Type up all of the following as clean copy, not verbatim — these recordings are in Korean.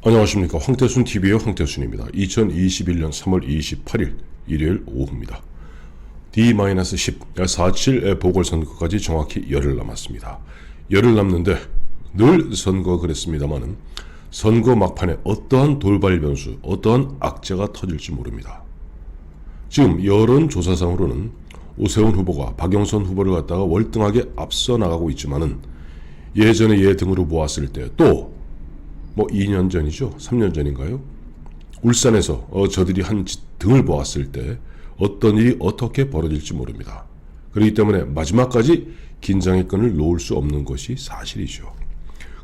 안녕하십니까. 황태순 TV의 황태순입니다. 2021년 3월 28일 일요일 오후입니다. D-10, 4.7 보궐선거까지 정확히 열흘 남았습니다. 열흘 남는데 늘 선거 그랬습니다만은 선거 막판에 어떠한 돌발 변수, 어떠한 악재가 터질지 모릅니다. 지금 여론조사상으로는 오세훈 후보가 박영선 후보를 갖다가 월등하게 앞서 나가고 있지만은 예전에 얘 등으로 모았을 때 또 2년 전이죠. 3년 전인가요? 울산에서 저들이 한 등을 보았을 때 어떤 일이 어떻게 벌어질지 모릅니다. 그렇기 때문에 마지막까지 긴장의 끈을 놓을 수 없는 것이 사실이죠.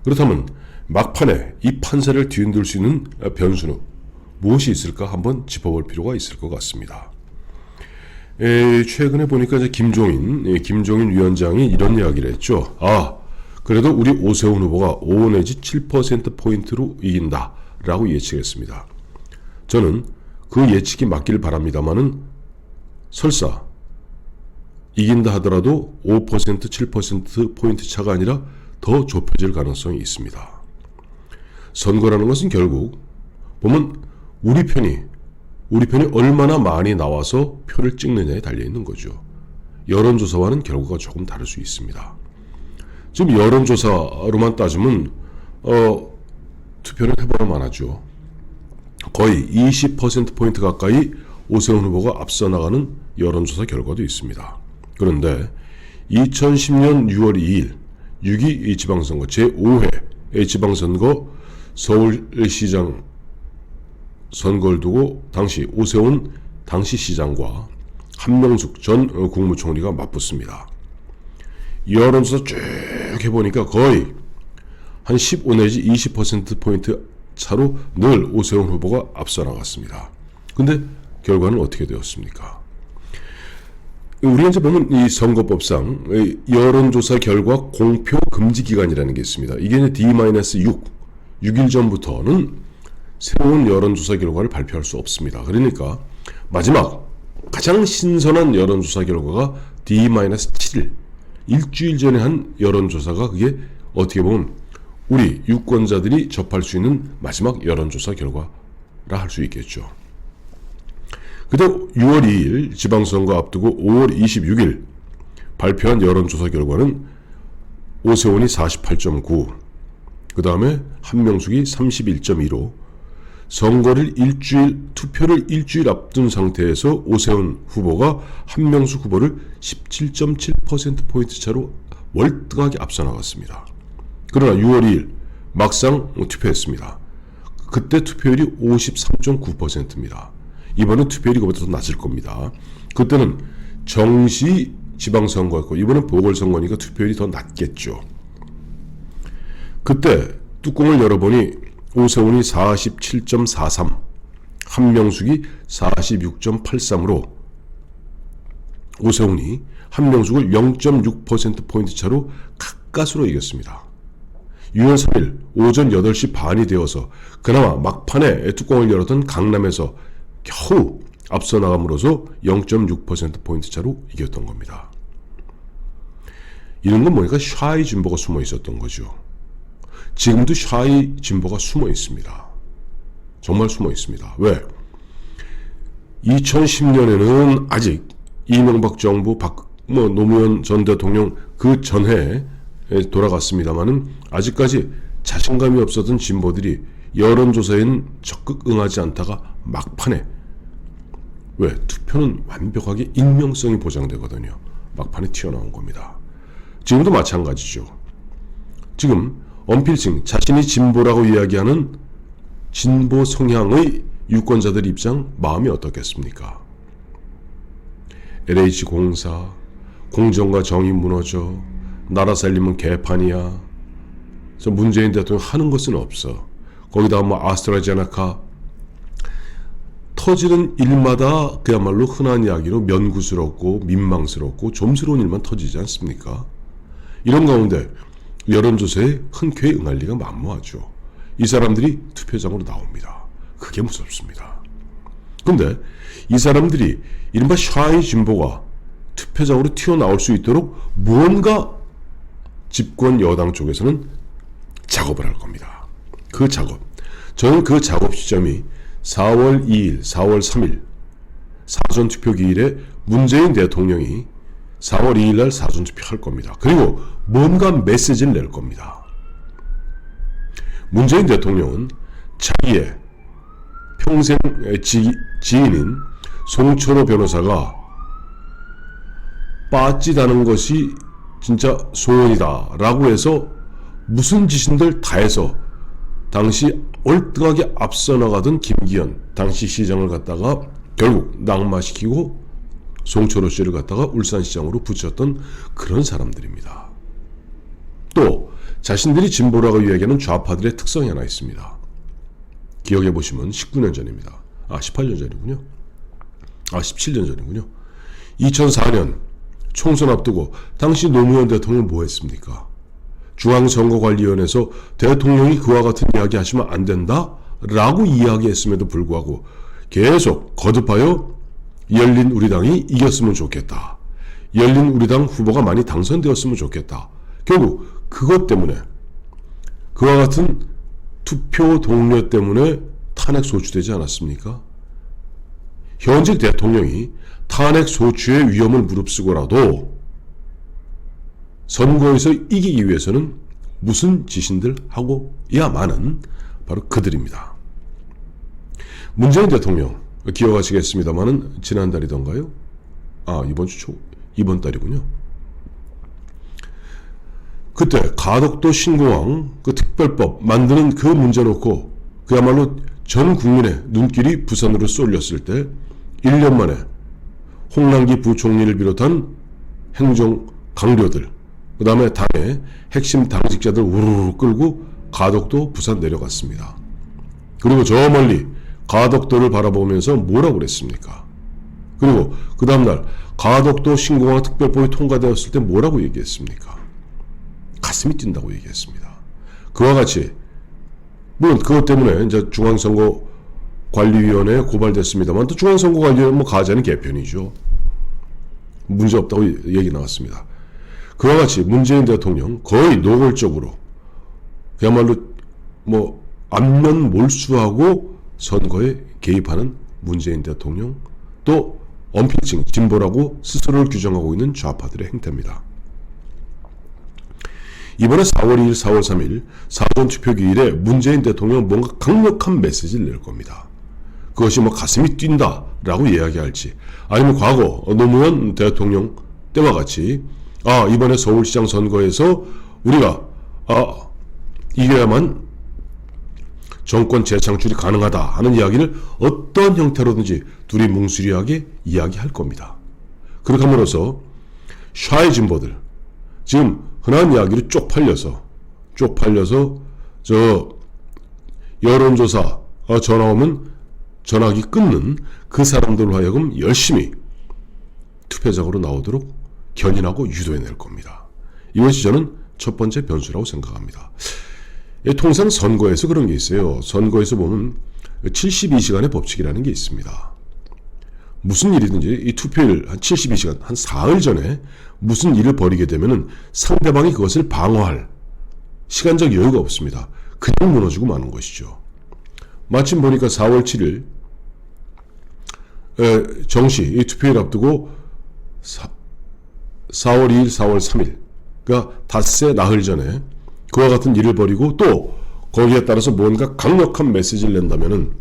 그렇다면 막판에 이 판세를 뒤흔들 수 있는 변수는 무엇이 있을까 한번 짚어볼 필요가 있을 것 같습니다. 최근에 보니까 이제 김종인 위원장이 이런 이야기를 했죠. 그래도 우리 오세훈 후보가 5 내지 7%포인트로 이긴다라고 예측했습니다. 저는 그 예측이 맞길 바랍니다만은 설사 이긴다 하더라도 5% 7%포인트 차가 아니라 더 좁혀질 가능성이 있습니다. 선거라는 것은 결국 보면 우리 편이 얼마나 많이 나와서 표를 찍느냐에 달려있는 거죠. 여론조사와는 결과가 조금 다를 수 있습니다. 지금 여론조사로만 따지면 투표는 해보나만 하죠. 거의 20%포인트 가까이 오세훈 후보가 앞서 나가는 여론조사 결과도 있습니다. 그런데 2010년 6월 2일 6.2 지방선거 제5회 지방선거 서울시장 선거를 두고 당시 오세훈 당시 시장과 한명숙 전 국무총리가 맞붙습니다. 여론조사 쭉 해보니까 거의 한 15 내지 20%포인트 차로 늘 오세훈 후보가 앞서 나갔습니다. 근데 결과는 어떻게 되었습니까? 우리가 이제 보면 이 선거법상 여론조사 결과 공표 금지 기간이라는 게 있습니다. 이게 이제 D-6, 6일 전부터는 새로운 여론조사 결과를 발표할 수 없습니다. 그러니까 마지막 가장 신선한 여론조사 결과가 D-7일, 일주일 전에 한 여론조사가 그게 어떻게 보면 우리 유권자들이 접할 수 있는 마지막 여론조사 결과라 할 수 있겠죠. 그다음 6월 2일 지방선거 앞두고 5월 26일 발표한 여론조사 결과는 오세훈이 48.9, 그 다음에 한명숙이 31.15, 투표를 일주일 앞둔 상태에서 오세훈 후보가 한명숙 후보를 17.7%포인트 차로 월등하게 앞서 나갔습니다. 그러나 6월 2일 막상 투표했습니다. 그때 투표율이 53.9%입니다. 이번엔 투표율이 그보다 더 낮을 겁니다. 그때는 정시 지방선거였고 이번엔 보궐선거니까 투표율이 더 낮겠죠. 그때 뚜껑을 열어보니 오세훈이 47.43, 한명숙이 46.83으로 오세훈이 한명숙을 0.6%포인트 차로 가까스로 이겼습니다. 6월 3일 오전 8시 반이 되어서 그나마 막판에 뚜껑을 열었던 강남에서 겨우 앞서 나감으로써 0.6%포인트 차로 이겼던 겁니다. 이런 건 뭐니까 샤이 진보가 숨어 있었던 거죠. 지금도 샤이 진보가 숨어 있습니다. 정말 숨어 있습니다. 왜? 2010년에는 아직 이명박 정부 노무현 전 대통령 그 전해에 돌아갔습니다마는 아직까지 자신감이 없었던 진보들이 여론조사에는 적극 응하지 않다가 막판에 왜? 투표는 완벽하게 익명성이 보장되거든요. 막판에 튀어나온 겁니다. 지금도 마찬가지죠. 지금 언필칭 자신이 진보라고 이야기하는 진보 성향의 유권자들 입장 마음이 어떻겠습니까? LH공사, 공정과 정의 무너져, 나라 살림은 개판이야. 그래서 문재인 대통령 하는 것은 없어. 거기다 아스트라제네카 터지는 일마다 그야말로 흔한 이야기로 면구스럽고 민망스럽고 좀스러운 일만 터지지 않습니까? 이런 가운데 여론조사에 흔쾌히 응할 리가 만무하죠. 이 사람들이 투표장으로 나옵니다. 그게 무섭습니다. 근데 이 사람들이 이른바 샤이 진보가 투표장으로 튀어나올 수 있도록 무언가 집권 여당 쪽에서는 작업을 할 겁니다. 그 작업. 저는 그 작업 시점이 4월 2일, 4월 3일 사전투표 기일에 문재인 대통령이 4월 2일 날 사전투표 할 겁니다. 그리고 뭔가 메시지를 낼 겁니다. 문재인 대통령은 자기의 평생 지인인 송철호 변호사가 빠지다는 것이 진짜 소원이다 라고 해서 무슨 짓인들 다 해서 당시 월등하게 앞서 나가던 김기현 당시 시장을 갖다가 결국 낙마시키고 송철호 씨를 갖다가 울산시장으로 붙였던 그런 사람들입니다. 또 자신들이 진보라고 이야기하는 좌파들의 특성이 하나 있습니다. 기억해 보시면 19년 전입니다. 18년 전이군요. 17년 전이군요. 2004년 총선 앞두고 당시 노무현 대통령은 뭐 했습니까? 중앙선거관리위원회에서 대통령이 그와 같은 이야기 하시면 안 된다 라고 이야기했음에도 불구하고 계속 거듭하여 열린우리당이 이겼으면 좋겠다. 열린우리당 후보가 많이 당선되었으면 좋겠다. 결국 그것 때문에 그와 같은 투표 동료 때문에 탄핵 소추되지 않았습니까? 현직 대통령이 탄핵 소추의 위험을 무릅쓰고라도 선거에서 이기기 위해서는 무슨 짓인들 하고야만은 바로 그들입니다. 문재인 대통령 기억하시겠습니다만은 지난달이던가요? 이번 달이군요. 그때 가덕도 신공항 그 특별법 만드는 그 문제 놓고 그야말로 전 국민의 눈길이 부산으로 쏠렸을 때 1년 만에 홍남기 부총리를 비롯한 행정 강료들 그 다음에 당의 핵심 당직자들 우르르 끌고 가덕도 부산 내려갔습니다. 그리고 저 멀리 가덕도를 바라보면서 뭐라고 그랬습니까? 그리고 그 다음날 가덕도 신공항 특별법이 통과되었을 때 뭐라고 얘기했습니까? 가슴이 뛴다고 얘기했습니다. 그와 같이 물론 그것 때문에 이제 중앙선거관리위원회에 고발됐습니다만 또 중앙선거관리위원회 뭐 가자는 개편이죠. 문제 없다고 얘기 나왔습니다. 그와 같이 문재인 대통령 거의 노골적으로 그야말로 뭐 안면 몰수하고 선거에 개입하는 문재인 대통령 또 언필칭 진보라고 스스로를 규정하고 있는 좌파들의 행태입니다. 이번에 4월 2일, 4월 3일 사전투표기일에 문재인 대통령은 뭔가 강력한 메시지를 낼 겁니다. 그것이 뭐 가슴이 뛴다라고 이야기할지 아니면 과거 노무현 대통령 때와 같이 이번에 서울시장 선거에서 우리가 이겨야만 정권 재창출이 가능하다 하는 이야기를 어떤 형태로든지 둘이 뭉수리하게 이야기할 겁니다. 그렇게 함으로써 샤이 진보들 지금 흔한 이야기로 쪽팔려서 저 여론조사 전화 오면 전화기 끊는 그 사람들로 하여금 열심히 투표장으로 나오도록 견인하고 유도해낼 겁니다. 이것이 저는 첫 번째 변수라고 생각합니다. 통상 선거에서 그런 게 있어요. 선거에서 보면 72시간의 법칙이라는 게 있습니다. 무슨 일이든지 이 투표일 한 72시간, 한 사흘 전에 무슨 일을 벌이게 되면은 상대방이 그것을 방어할 시간적 여유가 없습니다. 그냥 무너지고 마는 것이죠. 마침 보니까 4월 7일 정시 이 투표일 앞두고 4월 2일, 4월 3일 그러니까 닷새 나흘 전에 그와 같은 일을 벌이고 또 거기에 따라서 뭔가 강력한 메시지를 낸다면은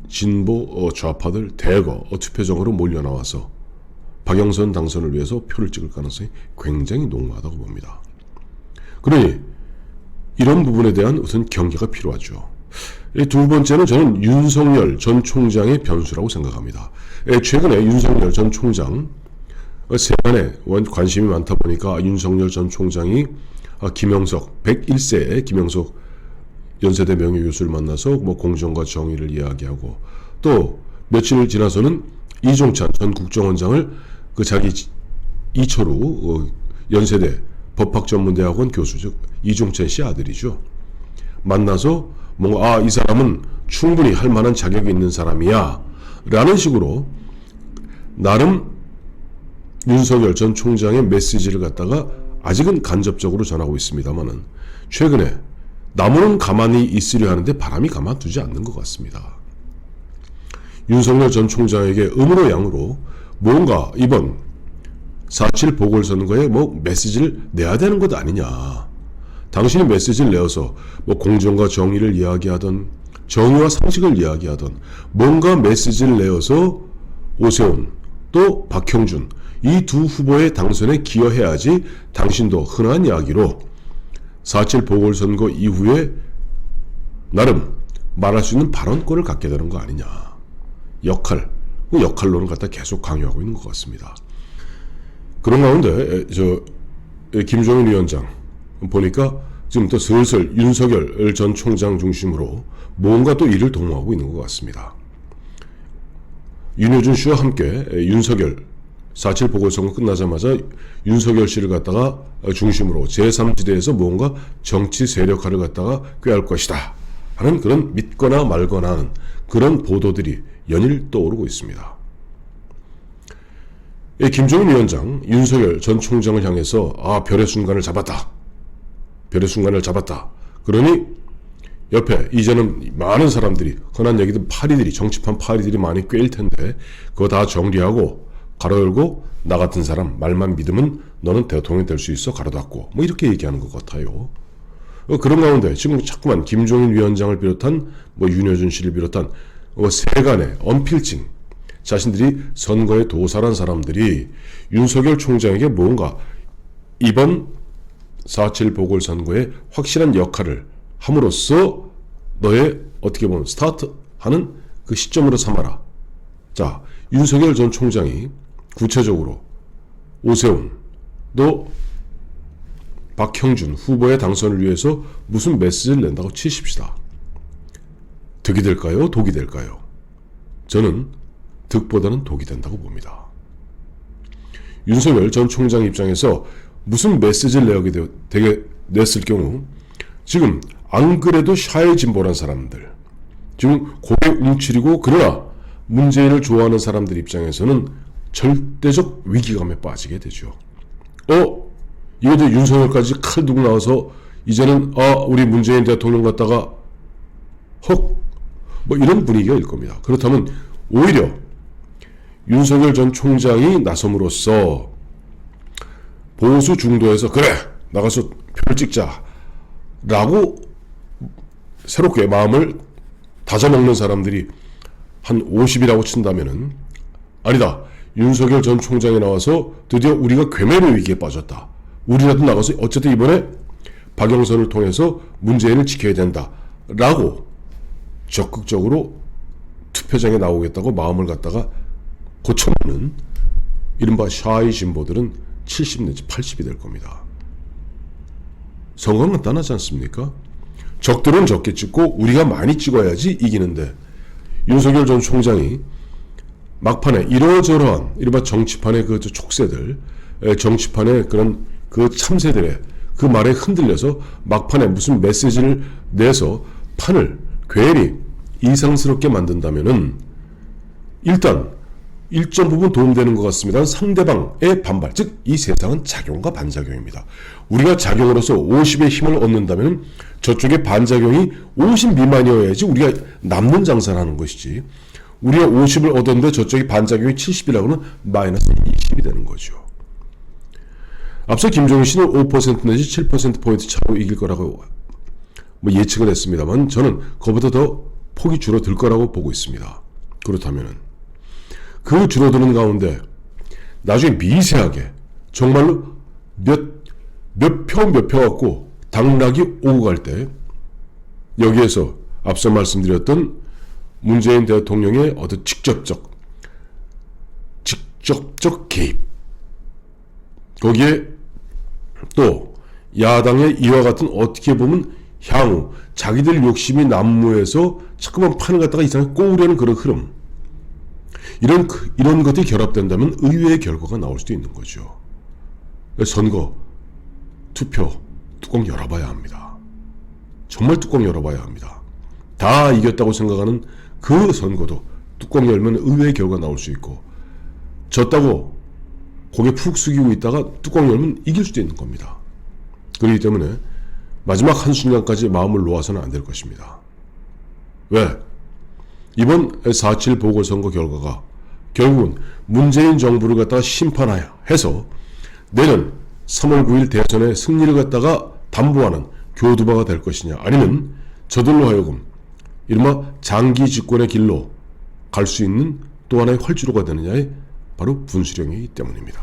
진보 좌파들 대거 투표장으로 몰려나와서 박영선 당선을 위해서 표를 찍을 가능성이 굉장히 농후하다고 봅니다. 그러니 이런 부분에 대한 우선 경계가 필요하죠. 두 번째는 저는 윤석열 전 총장의 변수라고 생각합니다. 최근에 윤석열 전 총장 세간에 관심이 많다 보니까 윤석열 전 총장이 김영석 101세 김영석 연세대 명예교수를 만나서 뭐 공정과 정의를 이야기하고 또 며칠 지나서는 이종찬 전 국정원장을 그 자기 이철우 연세대 법학전문대학원 교수 즉 이종찬 씨 아들이죠. 만나서 뭔가 이 사람은 충분히 할 만한 자격이 있는 사람이야 라는 식으로 나름 윤석열 전 총장의 메시지를 갖다가 아직은 간접적으로 전하고 있습니다만은 최근에 나무는 가만히 있으려 하는데 바람이 가만두지 않는 것 같습니다. 윤석열 전 총장에게 음으로 양으로 뭔가 이번 4.7 보궐선거에 메시지를 내야 되는 것 아니냐. 당신이 메시지를 내어서 공정과 정의를 이야기하던, 정의와 상식을 이야기하던 뭔가 메시지를 내어서 오세훈 또 박형준 이 두 후보의 당선에 기여해야지 당신도 흔한 이야기로 4.7 보궐선거 이후에 나름 말할 수 있는 발언권을 갖게 되는 거 아니냐. 역할론을 갖다 계속 강요하고 있는 것 같습니다. 그런 가운데 김종인 위원장 보니까 지금 또 슬슬 윤석열 전 총장 중심으로 뭔가 또 일을 도모하고 있는 것 같습니다. 윤여준 씨와 함께 윤석열 4.7 보궐선거 끝나자마자 윤석열 씨를 갖다가 중심으로 제3지대에서 뭔가 정치 세력화를 갖다가 꾀할 것이다 하는 그런 믿거나 말거나 하는 그런 보도들이 연일 떠오르고 있습니다. 김종인 위원장 윤석열 전 총장을 향해서 별의 순간을 잡았다. 그러니 옆에 이제는 많은 사람들이 흔한 얘기든 파리들이 정치판 파리들이 많이 꿰일 텐데 그거 다 정리하고 가로 열고 나 같은 사람 말만 믿으면 너는 대통령이 될 수 있어 가로 닫고 이렇게 얘기하는 것 같아요. 그런 가운데 지금 자꾸만 김종인 위원장을 비롯한 윤여준 씨를 비롯한 세간의 언필칭 자신들이 선거에 도살한 사람들이 윤석열 총장에게 뭔가 이번 4.7 보궐선거에 확실한 역할을 함으로써 너의 어떻게 보면 스타트하는 그 시점으로 삼아라. 자, 윤석열 전 총장이 구체적으로 오세훈 또 박형준 후보의 당선을 위해서 무슨 메시지를 낸다고 치십시다. 득이 될까요? 독이 될까요? 저는 득보다는 독이 된다고 봅니다. 윤석열 전 총장 입장에서 무슨 메시지를 냈을 경우 지금 안 그래도 샤이 진보란 사람들 지금 고개 움츠리고 그러나 문재인을 좋아하는 사람들 입장에서는 절대적 위기감에 빠지게 되죠. 이거 이제 윤석열까지 칼 두고 나와서 이제는 우리 문재인 대통령 갖다가 이런 분위기가 일 겁니다. 그렇다면 오히려 윤석열 전 총장이 나섬으로써 보수 중도에서 그래 나가서 표를 찍자라고 새롭게 마음을 다져먹는 사람들이 한 50이라고 친다면은 아니다. 윤석열 전 총장이 나와서 드디어 우리가 괴멸의 위기에 빠졌다. 우리라도 나가서 어쨌든 이번에 박영선을 통해서 문재인을 지켜야 된다라고 적극적으로 투표장에 나오겠다고 마음을 갖다가 고쳐먹는 이른바 샤이 진보들은 70 내지 80이 될 겁니다. 선거는 간단하지 않습니까? 적들은 적게 찍고 우리가 많이 찍어야지 이기는데 윤석열 전 총장이 막판에 이러저러한 이른바 정치판의 그 촉새들 정치판의 그런 그 참새들의 그 말에 흔들려서 막판에 무슨 메시지를 내서 판을 괜히 이상스럽게 만든다면은 일단 일정 부분 도움되는 것 같습니다. 상대방의 반발, 즉 이 세상은 작용과 반작용입니다. 우리가 작용으로서 50의 힘을 얻는다면 저쪽의 반작용이 50 미만이어야지 우리가 남는 장사를 하는 것이지 우리가 50을 얻었는데 저쪽이 반작용이 70이라고는 마이너스 20이 되는 거죠. 앞서 김종인 씨는 5% 내지 7%포인트 차로 이길 거라고 예측을 했습니다만 저는 그보다 더 폭이 줄어들 거라고 보고 있습니다. 그렇다면 그 줄어드는 가운데 나중에 미세하게 정말로 몇 표 갖고 당락이 오고 갈 때 여기에서 앞서 말씀드렸던 문재인 대통령의 어떤 직접적 개입 거기에 또 야당의 이와 같은 어떻게 보면 향후 자기들 욕심이 난무해서 자꾸만 판을 갖다가 이상하게 꼬우려는 그런 흐름 이런 것들이 결합된다면 의외의 결과가 나올 수도 있는 거죠. 선거, 투표 뚜껑 열어봐야 합니다. 정말 뚜껑 열어봐야 합니다. 다 이겼다고 생각하는 그 선거도 뚜껑 열면 의외의 결과가 나올 수 있고 졌다고 고개 푹 숙이고 있다가 뚜껑 열면 이길 수도 있는 겁니다. 그렇기 때문에 마지막 한순간까지 마음을 놓아서는 안 될 것입니다. 왜? 이번 4.7 보궐선거 결과가 결국은 문재인 정부를 갖다가 심판하여 해서 내년 3월 9일 대선의 승리를 갖다가 담보하는 교두보가 될 것이냐, 아니면 저들로 하여금 이른바 장기 집권의 길로 갈 수 있는 또 하나의 활주로가 되느냐의 바로 분수령이기 때문입니다.